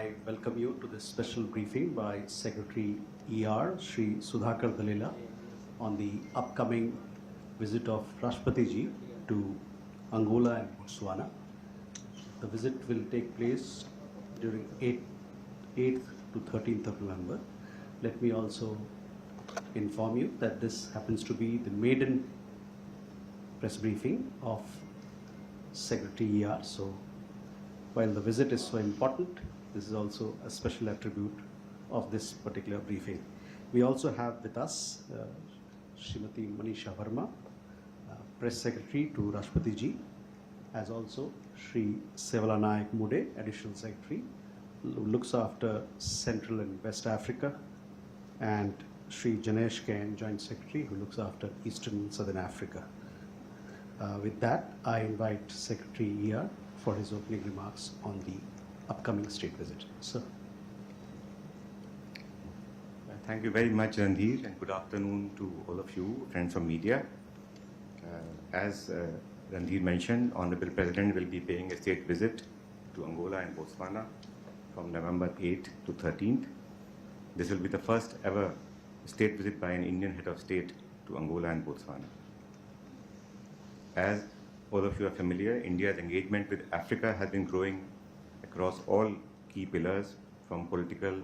I welcome you to this special briefing by Secretary ER, Sri Sudhakar Dalila, on the upcoming visit of Rashtrapati Ji to Angola and Botswana. The visit will take place during 8th to 13th of November. Let me also inform you that this happens to be the maiden press briefing of Secretary ER. So while the visit is so important, this is also a special attribute of this particular briefing. We also have with us Srimati Manisha Verma, Press Secretary to Rashtrapati Ji, as also Sri Sevala Naik Mude, Additional Secretary, who looks after Central and West Africa, and Sri Janesh Kain, Joint Secretary, who looks after Eastern and Southern Africa. With that, I invite Secretary ER for his opening remarks on the upcoming state visit. Sir. Thank you very much, Randhir, and good afternoon to all of you, friends from media. As Randhir mentioned, Honorable President will be paying a state visit to Angola and Botswana from November 8th to 13th. This will be the first ever state visit by an Indian head of state to Angola and Botswana. As all of you are familiar, India's engagement with Africa has been growing across all key pillars, from political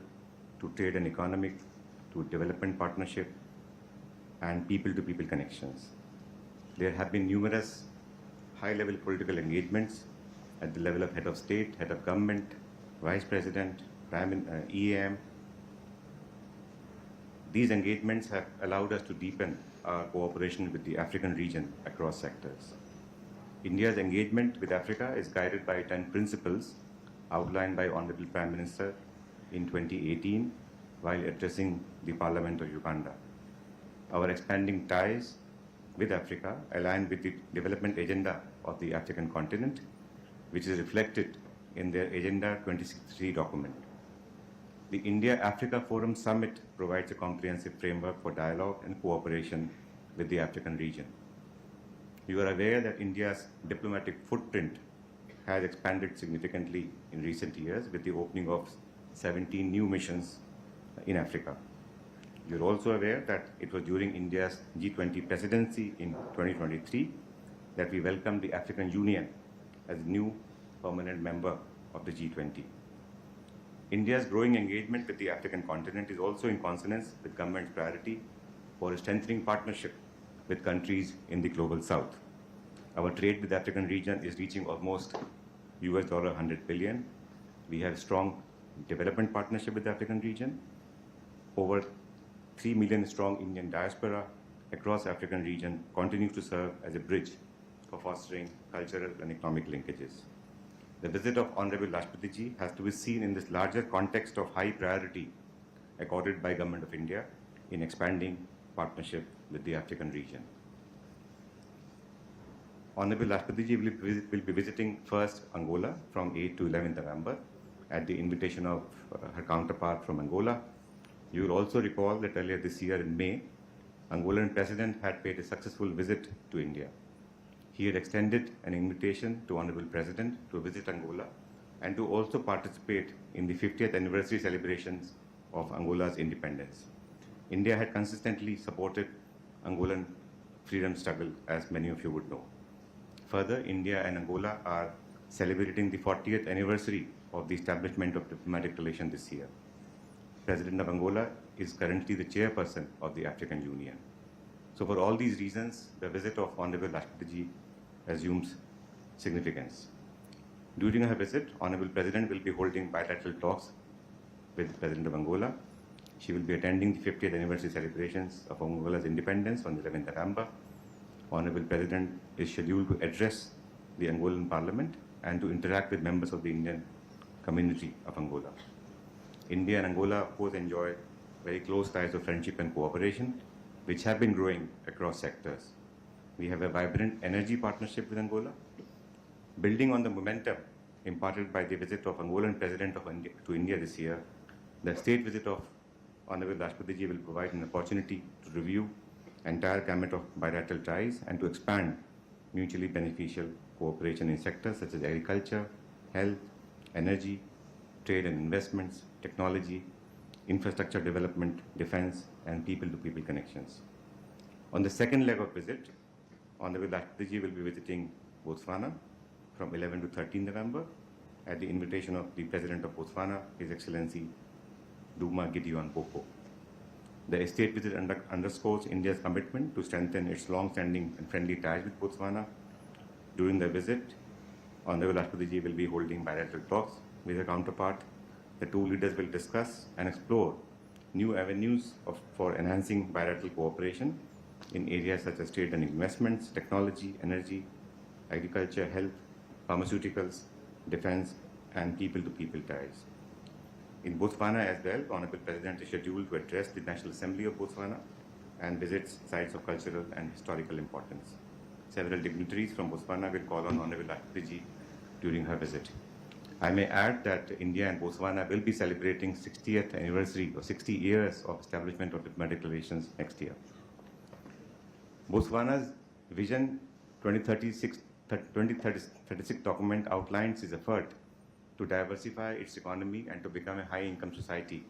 to trade and economic to development partnership and people-to-people connections. There have been numerous high-level political engagements at the level of head of state, head of government, vice president, EAM. These engagements have allowed us to deepen our cooperation with the African region across sectors. India's engagement with Africa is guided by 10 principles outlined by Honorable Prime Minister in 2018 while addressing the Parliament of Uganda. Our expanding ties with Africa align with the development agenda of the African continent, which is reflected in their Agenda 2063 document. The India-Africa Forum Summit provides a comprehensive framework for dialogue and cooperation with the African region. You are aware that India's diplomatic footprint has expanded significantly in recent years with the opening of 17 new missions in Africa. You're also aware that it was during India's G20 presidency in 2023 that we welcomed the African Union as a new permanent member of the G20. India's growing engagement with the African continent is also in consonance with government's priority for a strengthening partnership with countries in the global south. Our trade with the African region is reaching almost $100 billion. We have strong development partnership with the African region. Over 3 million strong Indian diaspora across the African region continues to serve as a bridge for fostering cultural and economic linkages. The visit of Honorable Rashtrapati Ji has to be seen in this larger context of high priority accorded by Government of India in expanding partnership with the African region. Honorable Rashtrapati Ji will be visiting first Angola from 8th to 11th November at the invitation of her counterpart from Angola. You will also recall that earlier this year in May, Angolan President had paid a successful visit to India. He had extended an invitation to Honorable President to visit Angola and to also participate in the 50th anniversary celebrations of Angola's independence. India had consistently supported Angolan freedom struggle, as many of you would know. Further, India and Angola are celebrating the 40th anniversary of the establishment of diplomatic relations this year. President of Angola is currently the chairperson of the African Union. So for all these reasons, the visit of Honorable Rashtrapati Ji assumes significance. During her visit, Honorable President will be holding bilateral talks with the President of Angola. She will be attending the 50th anniversary celebrations of Angola's independence on 11th November. Honorable President is scheduled to address the Angolan Parliament and to interact with members of the Indian community of Angola. India and Angola, of course, enjoy very close ties of friendship and cooperation, which have been growing across sectors. We have a vibrant energy partnership with Angola. Building on the momentum imparted by the visit of Angolan President to India this year, the state visit of Honorable Rashtrapati Ji will provide an opportunity to review entire gamut of bilateral ties and to expand mutually beneficial cooperation in sectors such as agriculture, health, energy, trade and investments, technology, infrastructure development, defense, and people-to-people connections. On the second leg of visit, Honorable Rashtrapati will be visiting Botswana from 11 to 13 November at the invitation of the President of Botswana, His Excellency Duma Gideon Boko. The state visit underscores India's commitment to strengthen its long-standing and friendly ties with Botswana. During the visit, Honorable Rashtrapati will be holding bilateral talks with her counterpart. The two leaders will discuss and explore new avenues for enhancing bilateral cooperation in areas such as trade and investments, technology, energy, agriculture, health, pharmaceuticals, defense, and people-to-people ties. In Botswana as well, the Honorable President is scheduled to address the National Assembly of Botswana and visits sites of cultural and historical importance. Several dignitaries from Botswana will call on Honorable Rashtrapati during her visit. I may add that India and Botswana will be celebrating 60th anniversary or 60 years of establishment of diplomatic relations next year. Botswana's Vision 2036 document outlines its effort to diversify its economy and to become a high-income society.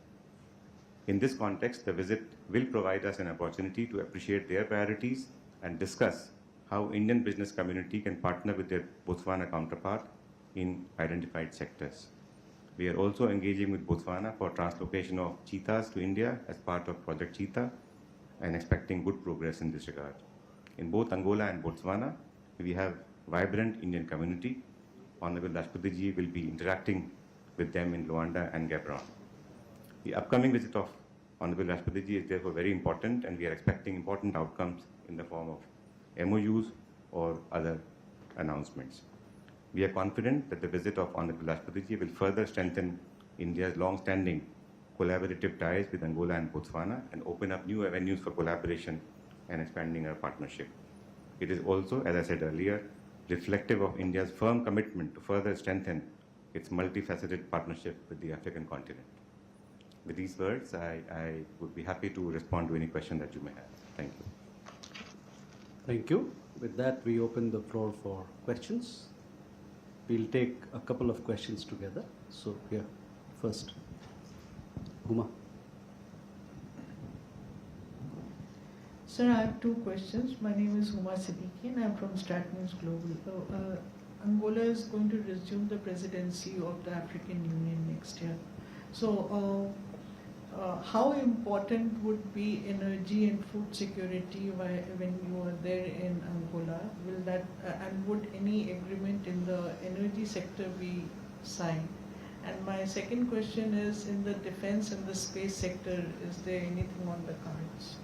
In this context, the visit will provide us an opportunity to appreciate their priorities and discuss how Indian business community can partner with their Botswana counterpart in identified sectors. We are also engaging with Botswana for translocation of cheetahs to India as part of Project Cheetah and expecting good progress in this regard. In both Angola and Botswana, we have vibrant Indian community. Honorable Rashtrapati will be interacting with them in Luanda and Gabon. The upcoming visit of Honorable Rashtrapati is therefore very important, and we are expecting important outcomes in the form of MOUs or other announcements. We are confident that the visit of Honorable Rashtrapati will further strengthen India's long-standing collaborative ties with Angola and Botswana and open up new avenues for collaboration and expanding our partnership. It is also, as I said earlier, reflective of India's firm commitment to further strengthen its multifaceted partnership with the African continent. With these words, I would be happy to respond to any question that you may have. Thank you. Thank you. With that, we open the floor for questions. We'll take a couple of questions together. So, yeah, first, Huma. Sir, I have two questions. My name is Huma Siddiqui and I'm from Stat News Global. Angola is going to resume the presidency of the African Union next year. So, how important would be energy and food security when you are there in Angola? Will that and would any agreement in the energy sector be signed? And my second question is, in the defense and the space sector, is there anything on the cards?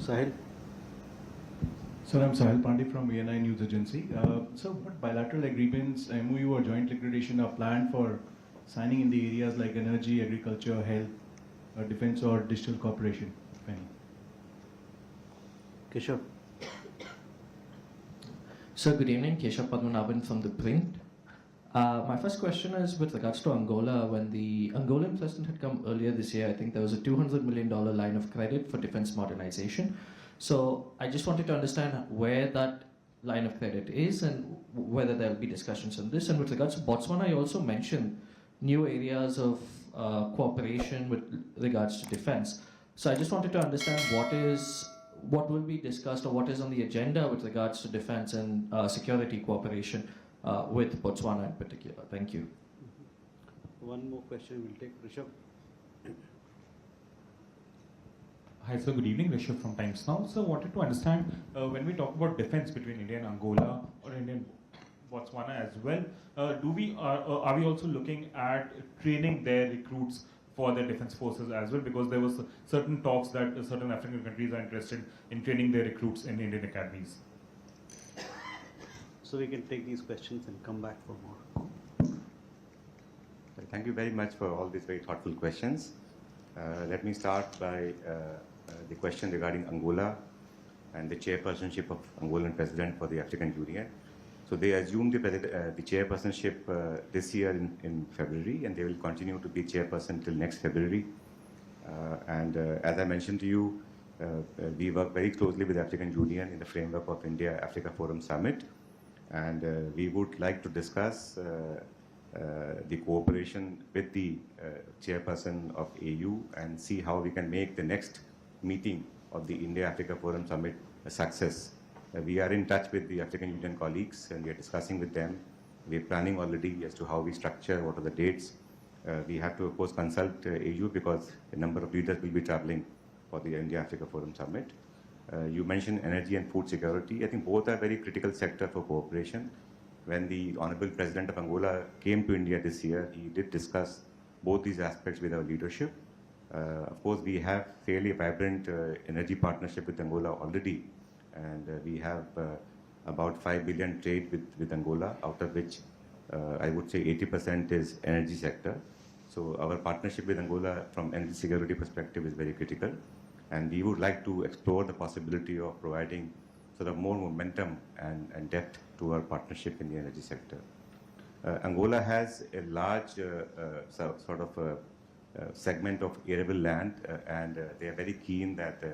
Sahil. Sir, I'm Sahil Pandey from MEA News Agency. So, what bilateral agreements, MOU or joint liquidation are planned for signing in the areas like energy, agriculture, health, defense or digital cooperation, if any? Keshav. Sir, good evening. Keshav Padmanabhan from The Print. My first question is with regards to Angola. When the Angolan president had come earlier this year, I think there was a $200 million line of credit for defense modernization. So I just wanted to understand where that line of credit is and whether there will be discussions on this. And with regards to Botswana, you also mentioned new areas of cooperation with regards to defense. So I just wanted to understand what will be discussed or what is on the agenda with regards to defense and security cooperation with Botswana in particular. Thank you. One more question we'll take. Rishabh. Hi, sir. Good evening. Rishabh from Times Now. Sir, wanted to understand when we talk about defense between India and Angola or India and Botswana as well, are we also looking at training their recruits for their defense forces as well? Because there was certain talks that certain African countries are interested in training their recruits in Indian academies. So we can take these questions and come back for more. Well, thank you very much for all these very thoughtful questions. Let me start by the question regarding Angola and the chairpersonship of Angolan President for the African Union. So they assumed the chairpersonship this year in February, and they will continue to be chairperson till next February. As I mentioned to you, we work very closely with the African Union in the framework of India-Africa Forum Summit. and we would like to discuss the cooperation with the chairperson of AU and see how we can make the next meeting of the India-Africa Forum Summit a success. We are in touch with the African Union colleagues and we are discussing with them. We are planning already as to how we structure, what are the dates. We have to, of course, consult AU because a number of leaders will be traveling for the India-Africa Forum Summit. You mentioned energy and food security. I think both are very critical sector for cooperation. When the Honorable President of Angola came to India this year, he did discuss both these aspects with our leadership. Of course, we have fairly vibrant energy partnership with Angola already, and we have about 5 billion trade with Angola, out of which I would say 80% is energy sector. So our partnership with Angola from energy security perspective is very critical, and we would like to explore the possibility of providing sort of more momentum and depth to our partnership in the energy sector. Angola has a large sort of segment of arable land, and they are very keen that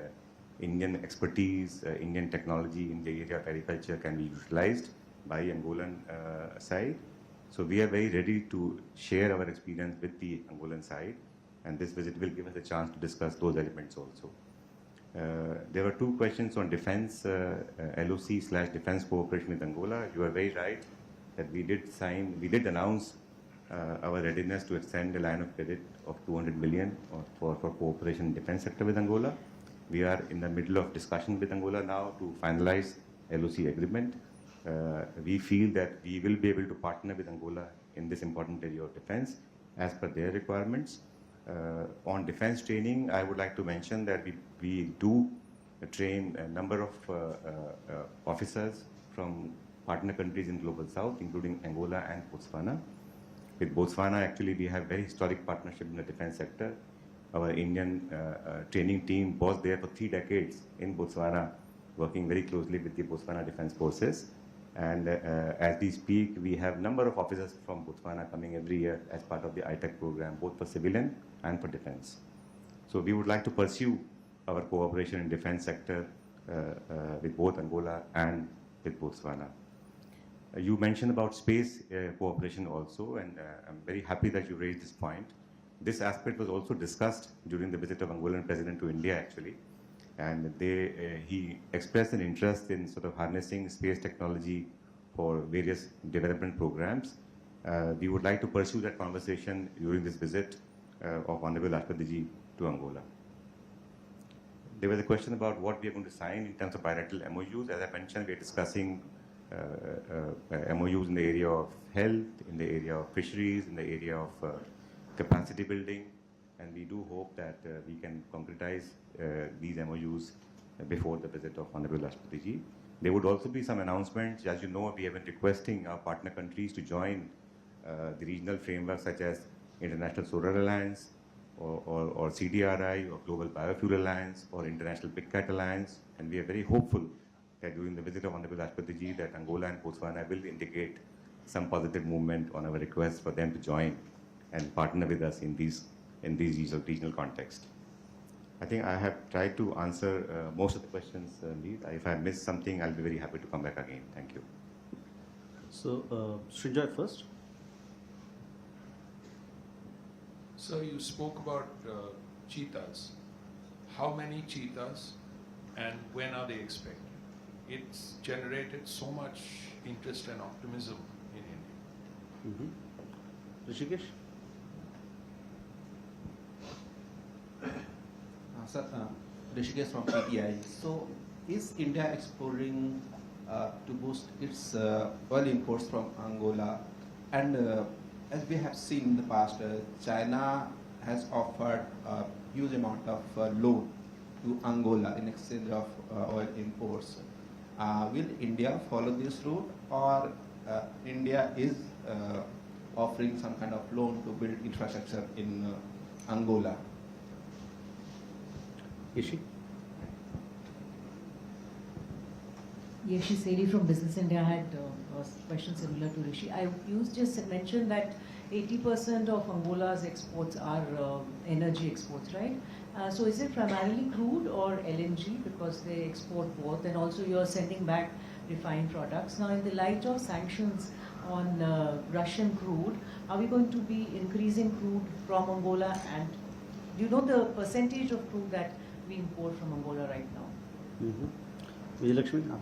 Indian expertise, Indian technology in the area of agriculture can be utilized by Angolan side. So we are very ready to share our experience with the Angolan side, and this visit will give us a chance to discuss those elements also. There were two questions on defense, LOC/defense cooperation with Angola. You are very right that we did announce our readiness to extend a line of credit of 200 million for cooperation in defense sector with Angola. We are in the middle of discussion with Angola now to finalize LOC agreement. We feel that we will be able to partner with Angola in this important area of defense as per their requirements. On defense training, I would like to mention that we do train a number of officers from partner countries in Global South, including Angola and Botswana. With Botswana, actually, we have very historic partnership in the defense sector. Our Indian training team was there for 3 decades in Botswana, working very closely with the Botswana Defense Forces. And as we speak, we have a number of officers from Botswana coming every year as part of the ITEC program, both for civilian and for defense. So we would like to pursue our cooperation in defense sector with both Angola and with Botswana. You mentioned about space cooperation also, and I'm very happy that you raised this point. This aspect was also discussed during the visit of Angolan President to India, actually. And he expressed an interest in sort of harnessing space technology for various development programs. We would like to pursue that conversation during this visit of Honorable Rashtrapati to Angola. There was a question about what we are going to sign in terms of bilateral MOUs. As I mentioned, we are discussing MOUs in the area of health, in the area of fisheries, in the area of capacity building, and we do hope that we can concretize these MOUs before the visit of Honorable Rashtrapati. There would also be some announcements. As you know, we have been requesting our partner countries to join the regional framework such as International Solar Alliance or CDRI or Global Biofuel Alliance or International Big Cat Alliance, and we are very hopeful that during the visit of Honorable Rashtrapati that Angola and Botswana will indicate some positive movement on our request for them to join and partner with us in these regional context. I think I have tried to answer most of the questions, Lead. If I missed something, I'll be very happy to come back again. Thank you. So, Srinjoy first. So you spoke about cheetahs. How many cheetahs and when are they expected? It's generated so much interest and optimism in India. Rishikesh? Sir, Rishikesh from PTI. So, is India exploring to boost its oil imports from Angola? And as we have seen in the past, China has offered a huge amount of loan to Angola in exchange of oil imports. Will India follow this route, or India is offering some kind of loan to build infrastructure in Angola? Yeshi? Yeshi Seri from Business India had a question similar to Rishi. You just mentioned that 80% of Angola's exports are energy exports, right? So is it primarily crude or LNG, because they export both, and also you're sending back refined products. Now, in the light of sanctions on Russian crude, are we going to be increasing crude from Angola? And do you know the percentage of crude that we import from Angola right now? Vijayalakshmi?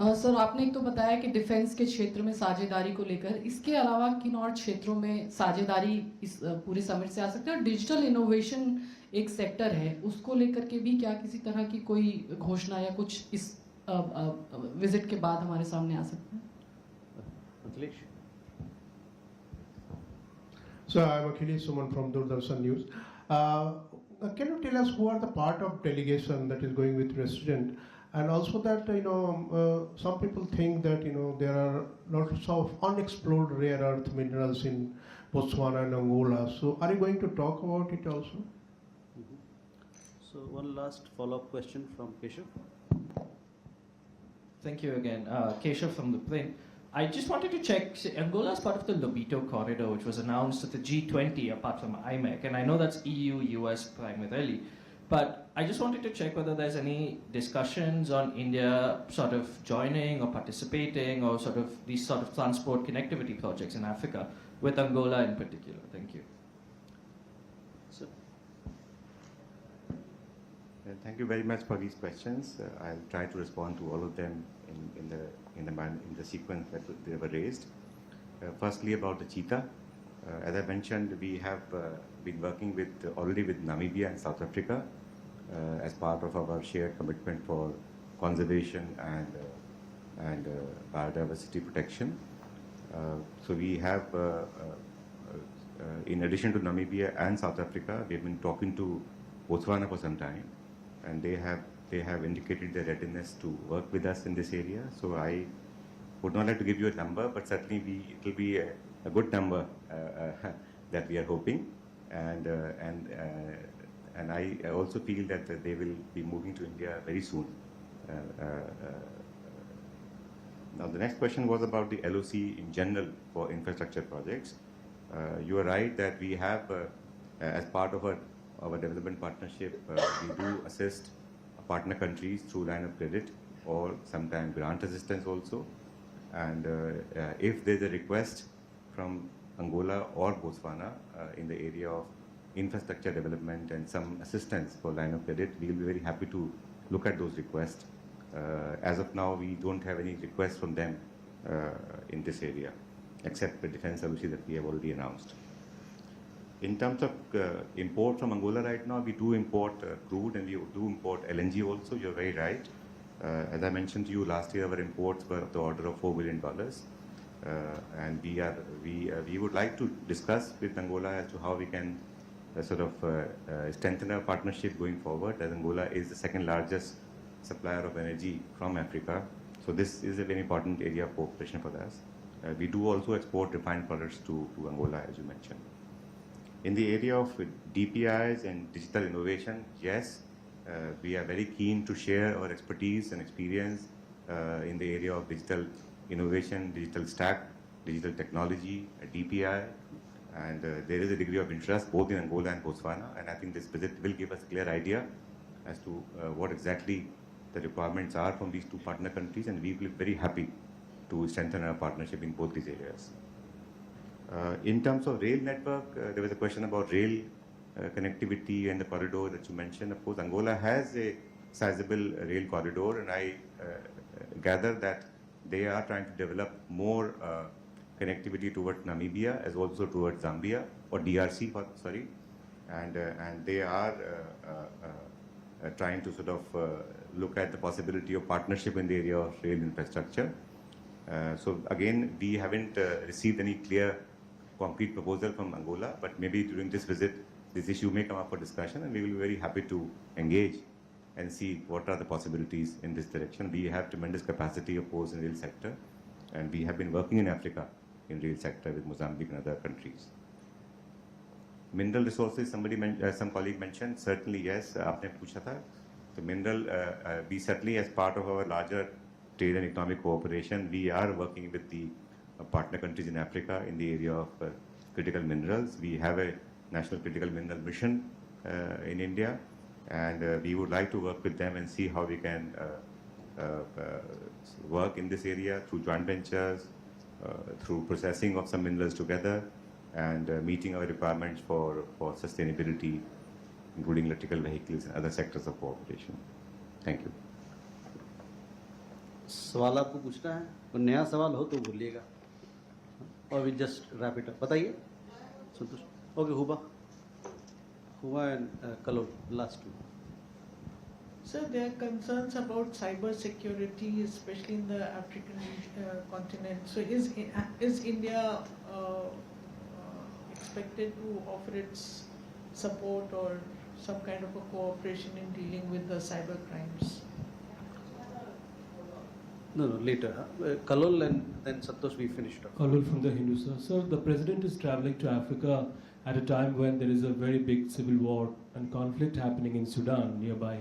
Sir आपने एक तो बताया कि defence के क्षेत्र में साझेदारी को लेकर, इसके अलावा किन और क्षेत्रों में साझेदारी इस पूरे समिट से आ सकते हैं? और डिजिटल इनोवेशन एक सेक्टर है, उसको लेकर के भी क्या किसी तरह की कोई घोषणा या कुछ इस विजिट के बाद हमारे सामने आ सकते हैं? Akhilesh? So I'm Akhilesh Suman from Doordarshan News. Can you tell us who are the part of delegation that is going with President? And also that, some people think that, there are lots of unexplored rare earth minerals in Botswana and Angola. So are you going to talk about it also? So one last follow-up question from Keshav. Thank you again. Keshav from the Print. I just wanted to check, Angola is part of the Lobito corridor, which was announced at the G20 apart from IMEC, and I know that's EU, US primarily, but I just wanted to check whether there's any discussions on India sort of joining or participating or sort of these sort of transport connectivity projects in Africa, with Angola in particular. Thank you. So, Thank you very much for these questions. I'll try to respond to all of them in the sequence that they were raised. Firstly, about the cheetah. As I mentioned, we have been working already with Namibia and South Africa as part of our shared commitment for conservation and biodiversity protection. So we have, in addition to Namibia and South Africa, we have been talking to Botswana for some time, and they have indicated their readiness to work with us in this area. So I would not like to give you a number, but certainly it will be a good number that we are hoping, and I also feel that they will be moving to India very soon. Now the next question was about the LOC in general for infrastructure projects. You are right that we have, as part of our development partnership, we do assist partner countries through line of credit or sometimes grant assistance also. And if there's a request from Angola or Botswana in the area of infrastructure development and some assistance for line of credit, we will be very happy to look at those requests. As of now, we don't have any requests from them in this area, except the defense LOC that we have already announced. In terms of import from Angola right now, we do import crude and we do import LNG also. You're very right. As I mentioned to you, last year our imports were of the order of $4 billion. And we would like to discuss with Angola as to how we can strengthen our partnership going forward, as Angola is the second largest supplier of energy from Africa. So this is a very important area of cooperation for us. We do also export refined products to Angola, as you mentioned. In the area of DPIs and digital innovation, yes, we are very keen to share our expertise and experience in the area of digital innovation, digital stack, digital technology, DPI, and there is a degree of interest both in Angola and Botswana, and I think this visit will give us a clear idea as to what exactly the requirements are from these two partner countries, and we will be very happy to strengthen our partnership in both these areas. In terms of rail network, there was a question about rail connectivity and the corridor that you mentioned. Of course, Angola has a sizable rail corridor, and I gather that they are trying to develop more connectivity towards Namibia as also towards Zambia, or DRC, sorry, and they are trying to sort of look at the possibility of partnership in the area of rail infrastructure. So again, we haven't received any clear concrete proposal from Angola, but maybe during this visit, this issue may come up for discussion, and we will be very happy to engage and see what are the possibilities in this direction. We have tremendous capacity, of course, in the rail sector, and we have been working in Africa in rail sector with Mozambique and other countries. Mineral resources, some colleague mentioned, certainly yes, aapne pucha tha. The mineral, we certainly, as part of our larger trade and economic cooperation, we are working with the partner countries in Africa in the area of critical minerals. We have a national critical mineral mission in India, and we would like to work with them and see how we can work in this area through joint ventures, through processing of some minerals together, and meeting our requirements for sustainability, including electrical vehicles and other sectors of cooperation. Thank you. सवाल आपको पूछना है, कोई नया सवाल हो तो बोलिएगा, और we just wrap it up. बताइए संतोष. ओके, हुआ एंड कलो, last two. Sir, there are concerns about cyber security, especially in the African continent. So, is India expected to offer its support or some kind of a cooperation in dealing with the cyber crimes? No, later. Kalol and then Santosh, we finished up. Kalul from the Hindu, sir. Sir, the president is traveling to Africa at a time when there is a very big civil war and conflict happening in Sudan nearby.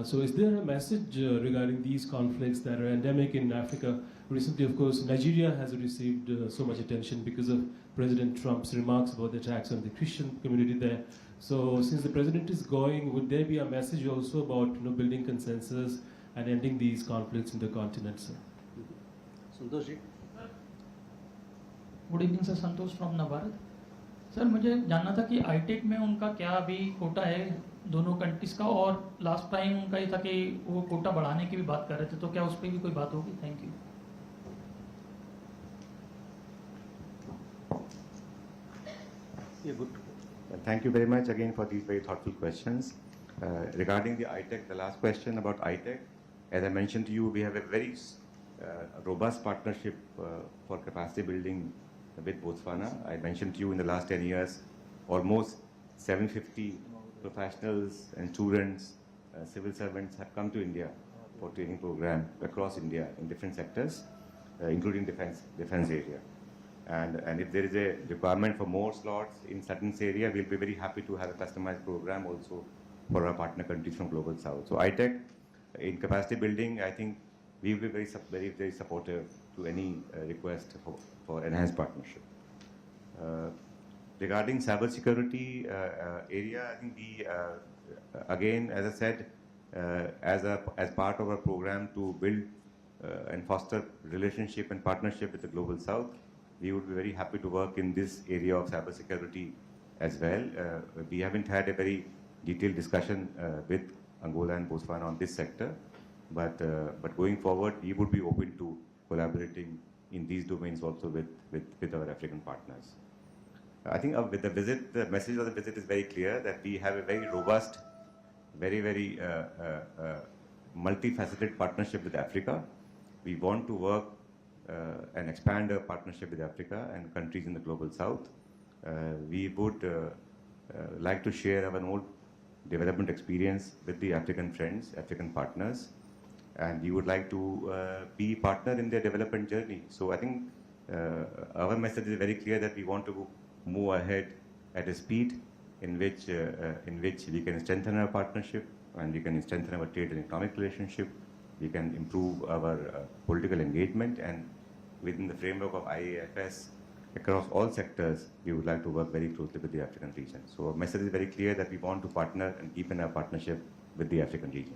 So is there a message regarding these conflicts that are endemic in Africa? Recently, of course, Nigeria has received so much attention because of President Trump's remarks about the attacks on the Christian community there. So since the president is going, would there be a message also about building consensus and ending these conflicts in the continent, sir? Santosh ji. Good evening sir, Santosh from Navbharat. Sir, मुझे जानना था कि आईटेक में उनका क्या अभी कोटा है दोनों कंट्रीज का, और लास्ट टाइम उनका ये था कि वो कोटा बढ़ाने की भी बात कर रहे थे, तो क्या उस पर भी कोई बात होगी? Thank you. Yeah, good. Well, thank you very much again for these very thoughtful questions. Regarding the ITEC, the last question about ITEC, as I mentioned to you, we have a very robust partnership for capacity building with Botswana. I mentioned to you in the last 10 years, almost 750 professionals and students, civil servants have come to India for training program across India in different sectors, including defense area. And if there is a requirement for more slots in certain area, we'll be very happy to have a customized program also for our partner countries from Global South. So ITEC, in capacity building, I think we will be very supportive to any request for enhanced partnership. Regarding cybersecurity area, I think we, again, as I said, as part of our program to build and foster relationship and partnership with the Global South, we would be very happy to work in this area of cybersecurity as well. We haven't had a very detailed discussion with Angola and Botswana on this sector, but going forward, we would be open to collaborating in these domains also with our African partners. I think with the visit, the message of the visit is very clear that we have a very robust, very multifaceted partnership with Africa. We want to work and expand our partnership with Africa and countries in the Global South. We would like to share our own development experience with the African friends, African partners, and we would like to be partner in their development journey. So I think our message is very clear that we want to move ahead at a speed in which we can strengthen our partnership and we can strengthen our trade and economic relationship. We can improve our political engagement, and within the framework of IAFS, across all sectors, we would like to work very closely with the African region. So our message is very clear that we want to partner and deepen our partnership with the African region.